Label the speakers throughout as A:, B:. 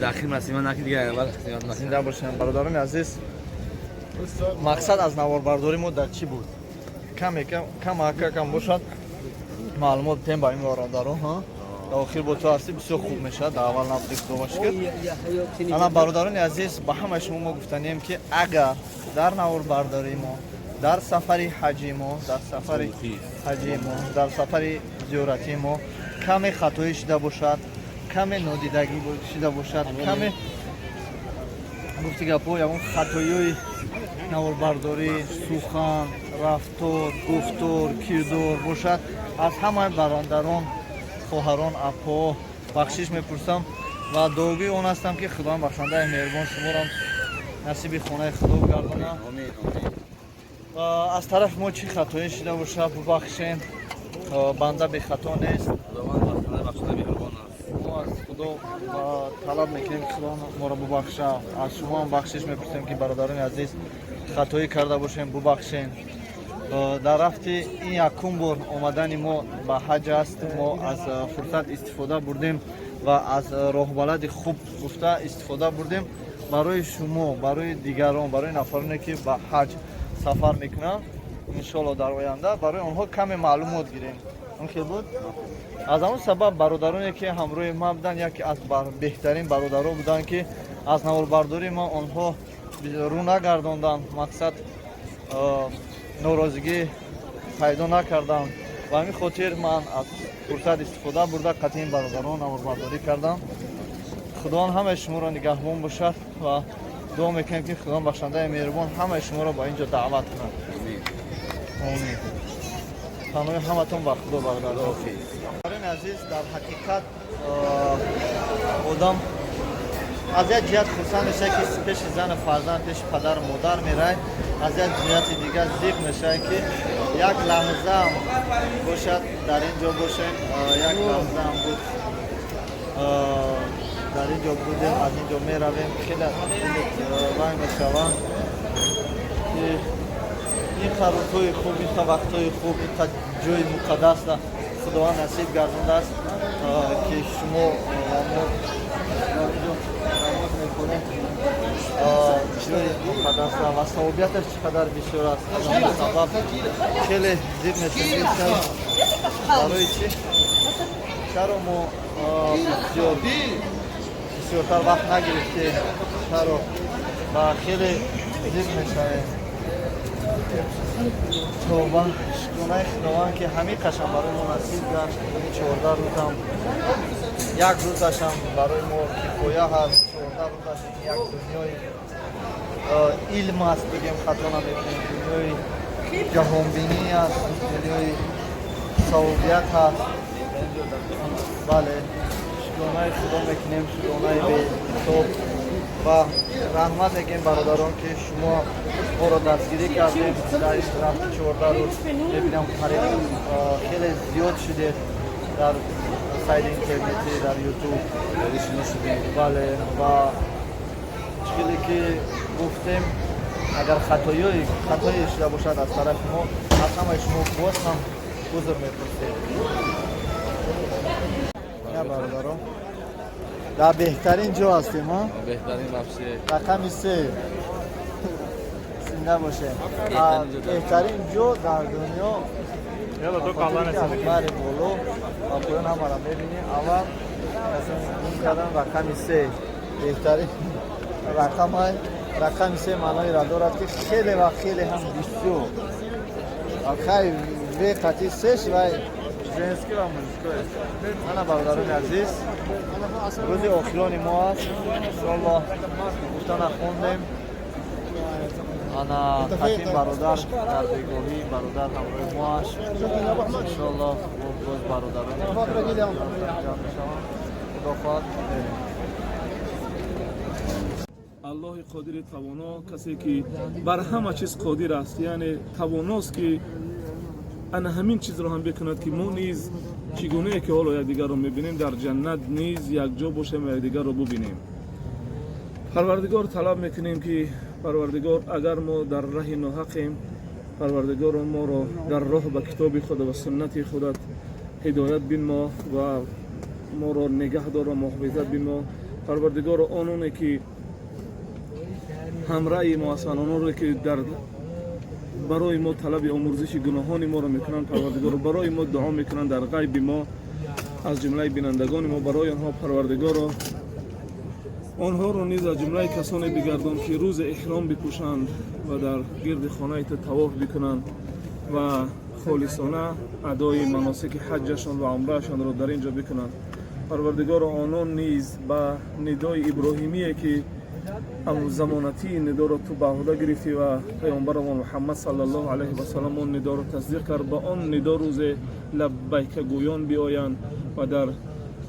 A: داخل مسیما نکی دیگه اول
B: زنده باشین برادران عزیز. مقصد از نواربرداری ما در چی بود؟ کم باشد معلومات بدیم با این برادران ها. در آخر با تو هستی بسیار خوب میشه. در اول نبودی که دوباش کرد. الان برادران عزیز به همه شما ما گفتنیم که اگر در نواربرداری ما در سفری حجی ما در سفری زیارتی ما کمی خطایی شده باشد، کمی نادیدگی شده باشد، کمی گفتی گپو یا اون خطایی نواربرداری سخن رفتار گفتار کردار باشد، از همه برادران خواهران اپا بخشش میپرسم و دعاگوی اون هستم که خدا بخشنده مهربان شما را نصیب خانه خدا بگردانه و از طرف ما چی خطایی شده باشه ببخشین. بنده بی خطا نیست. ما از خدا طلب میکنیم که خدا ما را ببخشه. از شما هم بخشش میپرسیم که برادران عزیز خطایی کرده باشیم ببخشین. در رفت این یکم بار آمدن ما به حج است. ما از فرصت استفاده بردیم و از راهبلد خوب گفته استفاده بردیم برای شما، برای دیگران، برای نفرانی که به حج سفر میکنن انشالله در آینده برای آنها کمی معلومات گیریم. اون که بود از اون سبب برادرانی که همراه ما بودن یکی از بهترین برادران بودن که از نواربرداری ما آنها رو نگرداندن، مقصد ناراضگی پیدا نکردم و همین خاطر من از فرصت استفاده برده قطعی برادران نواربرداری کردم. خدا همه شما را نگهبان باشد و دعا میکنیم که خدا بخشنده مهربان همه شما را با اینجا دعوت کنه. آمین. تنهای همتون با خدا برادران عزیز. در حقیقت آدم از یک جهت خرسند میشه که پیش زن فرزند پیش پدر مادر میره، از یک جهت دیگه ذیق میشه که یک لحظه هم باشد در اینجا باشیم. یک لحظه هم بود در اینجا بودیم، از اینجا میرویم خیلی رنگ میشوم که این خروطهای خوب، این وقتهای خوب، این جای مقدس خدا نصیب گردانده است که شما جای مقدس و ثوابیتش چقدر بسیار است. سبب خیلی زیر میشه برای چی؟ چرا ما بسیارتر وقت نگرفتیم، چرا و خیلی زیر میشه توبه شکرانه خداوند که همین قشن برای ما نصیب گشت. 14 روز هم یک روزش هم برای ما کفایه هست. 14 روزش یک دنیای علم است بگیم خطا نمیکنیم، دنیای جهانبینی است، دنیای ثوابیت هست. بله شکرانه خدا میکنیم، شکرانه به تو و رحمت میگیم برادران که شما ما را دستگیری کردیم در رفت 14 روز. ببینم خیلی زیاد شده در سایت اینترنتی در یوتیوب بله و چیزی که گفتیم اگر خطایی شده باشد از طرف ما از همه شما باز هم عذر میپرسیم. نه برادران در بهترین جا هستیم ها.
A: بهترین بخش
B: رقم 3 زنده باشه. بهترین جا در دنیا
C: یالا تو کالان هستی
B: بله بولو و پایان هم را میبینیم. اول این کردن رقم 3 بهترین رقم های رقم 3 معنای را دارد که خیلی و خیلی هم بسیار خیلی به قطعی 3 و جنسکی و موزیکای انا برادران عزیز روز آخران ما است. انشاءالله گفتن خوندیم انا قطعی برادر در بگاهی برادر همراه ما است. انشاءالله باز برادران جمع میشوند. خدا خواهد.
C: الله قادر توانا کسی که بر همه چیز قادر است، یعنی تواناست که انا همین چیز رو هم بکند که ما نیز چگونه که حالا یکدیگر رو میبینیم در جنت نیز یک جا باشیم و یکدیگر رو ببینیم. پروردگار طلب میکنیم که پروردگار اگر ما در راه ناحقیم، پروردگار ما را در راه به کتاب خود و سنت خودت هدایت بین ما و ما را نگه دار و محافظت بما. پروردگار آنانی که همراه ما هستند، آنانی که در برای ما طلب آمرزش گناهان ما را میکنند، پروردگار برای ما دعا میکنند در غیب ما از جمله بینندگان ما، برای آنها پروردگار آنها را نیز از جمله کسانی بگردان که روز احرام بپوشند و در گرد خانه طواف بکنند و خالصانه ادای مناسک حجشان و عمرهشان را در اینجا بکنند. پروردگار آنان نیز به ندای ابراهیمی که زمانتی ندا را تو به عهده گرفتی و پیامبر ما محمد صلی الله علیه و سلم آن ندا را تصدیق کرد، با آن ندا روز لبیک گویان بیایند و در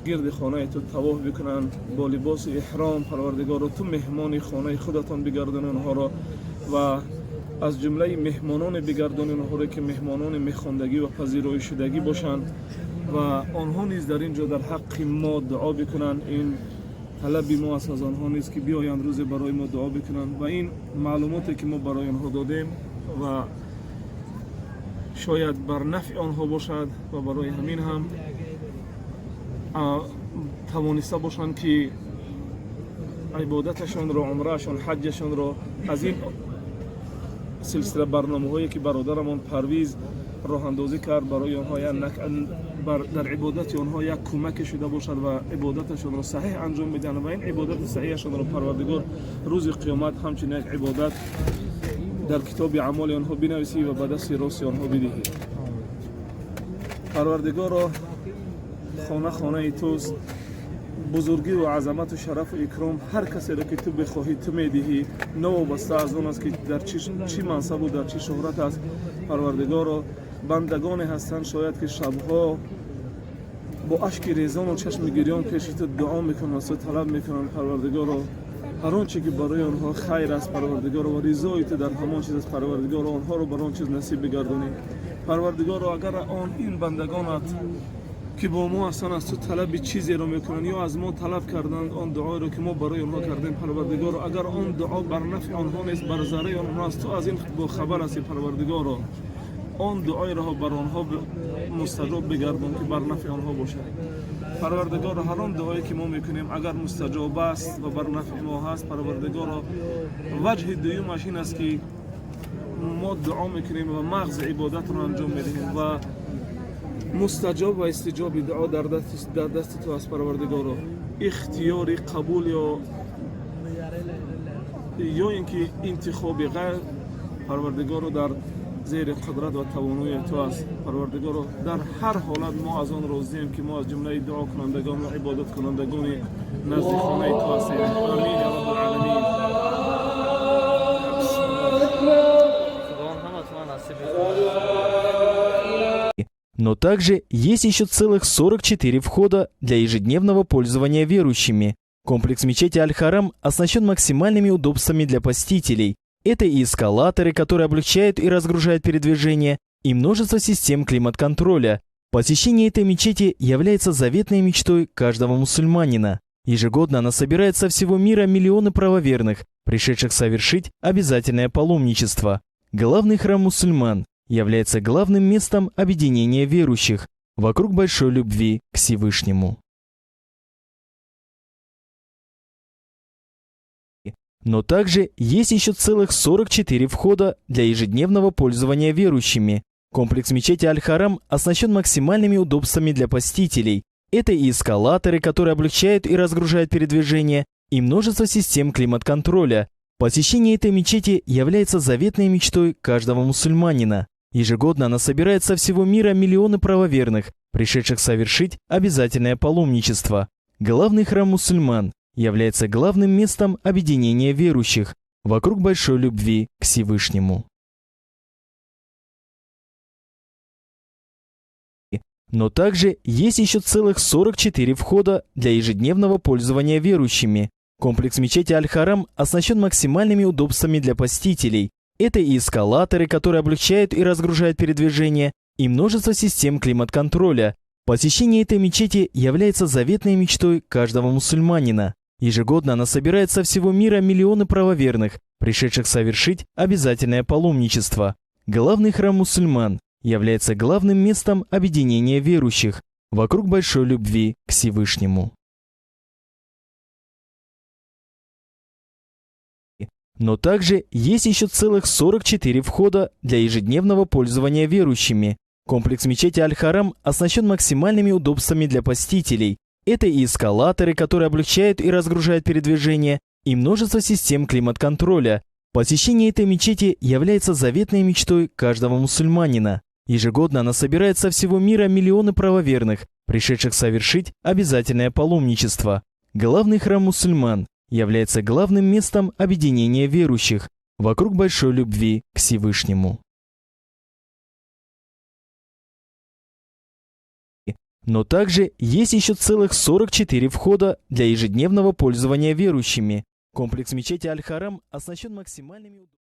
C: گرد خانه تو طواف بکنند با لباس احرام. پروردگار تو مهمان خانه خودتان بگردان آنها را و از جمله مهمانان بگردان آنها را که مهمانان میخواندگی و پذیرایی شدگی باشند و آنها نیز در اینجا در حق ما دعا بکنند. این طلب ما است از آنها نیست که بیایند روز برای ما دعا بکنند و این معلوماتی که ما برای آنها دادیم و شاید بر نفع آنها باشد و برای همین هم توانسته باشند که عبادتشان را، عمرهشان، حجشان را از این سلسله برنامه هایی که برادرمان پرویز راه اندازی کرد برای آنها در عبادت آنها یک کمک شده باشد و عبادتشان را صحیح انجام بدن و این عبادت صحیحشان را پروردگار روز قیامت همچنین یک عبادت در کتاب اعمال آنها بنویسی و به دست راست آنها بدهی. پروردگار را خانه توست، بزرگی و عظمت و شرف و اکرام هر کسی را که تو بخواهی تو میدهی، نوابسته از آن است که در چی منصب و در چی شهرت است. پروردگار بندگانی هستند شاید که شبها با اشک ریزان و چشم گریان پیش تو دعا میکنند و طلب میکنند. پروردگار هر آنچه که برای آنها خیر است پروردگار و رضای تو در همان چیز است پروردگار آنها رو بر آن چیز نصیب بگردانی. پروردگار اگر این بندگانت که با ما هستند از تو طلب چیزی را میکنند یا از ما طلب کردند آن دعای را که ما برای آنها کردیم پروردگار اگر آن دعا بر نفع آنها نیست بر ضرر آنها است تو از این با خبر هستی پروردگار آن دعای را بر آنها مستجاب بگردان که بر نفع آنها باشد. پروردگار هر آن دعایی که ما میکنیم اگر مستجاب است و بر نفع ما هست پروردگار وجه دویمش این است که ما دعا میکنیم و مغز عبادت را انجام میدهیم و مستجاب و استجاب دعا در دست تو است پروردگار. اختیار قبول یا اینکه انتخاب غیر پروردگار در زیر قدرت و توانایی تو است پروردگار. در هر حالت ما از آن راضییم که ما از جمله دعا کنندگان و عبادت کنندگان نزد خانه تو هستیم. آمین یا رب العالمین.
D: Но также есть еще целых 44 входа для ежедневного пользования верующими. Комплекс мечети Аль-Харам оснащен максимальными удобствами для посетителей. Это и эскалаторы, которые облегчают и разгружают передвижение, и множество систем климат-контроля. Посещение этой мечети является заветной мечтой каждого мусульманина. Ежегодно она собирает со всего мира миллионы правоверных, пришедших совершить обязательное паломничество. Главный храм мусульман является главным местом объединения верующих вокруг большой любви к Всевышнему. Но также есть еще целых 44 входа для ежедневного пользования верующими. Комплекс мечети Аль-Харам оснащен максимальными удобствами для посетителей. Это и эскалаторы, которые облегчают и разгружают передвижение, и множество систем климат-контроля. Посещение этой мечети является заветной мечтой каждого мусульманина. Ежегодно она собирает со всего мира миллионы правоверных, пришедших совершить обязательное паломничество. Главный храм мусульман является главным местом объединения верующих вокруг большой любви к Всевышнему. Но также есть еще целых 44 входа для ежедневного пользования верующими. Комплекс мечети Аль-Харам оснащен максимальными удобствами для посетителей. Это и эскалаторы, которые облегчают и разгружают передвижение, и множество систем климат-контроля. Посещение этой мечети является заветной мечтой каждого мусульманина. Ежегодно она собирает со всего мира миллионы правоверных, пришедших совершить обязательное паломничество. Главный храм мусульман является главным местом объединения верующих вокруг большой любви к Всевышнему. Но также есть еще целых 44 входа для ежедневного пользования верующими. Комплекс мечети Аль-Харам оснащен максимальными удобствами для посетителей. Это и эскалаторы, которые облегчают и разгружают передвижение, и множество систем климат-контроля. Посещение этой мечети является заветной мечтой каждого мусульманина. Ежегодно она собирает со всего мира миллионы правоверных, пришедших совершить обязательное паломничество. Главный храм мусульман является главным местом объединения верующих вокруг большой любви к Всевышнему. Но также есть еще целых 44 входа для ежедневного пользования верующими. Комплекс мечети Аль-Харам оснащен максимальными удобствами.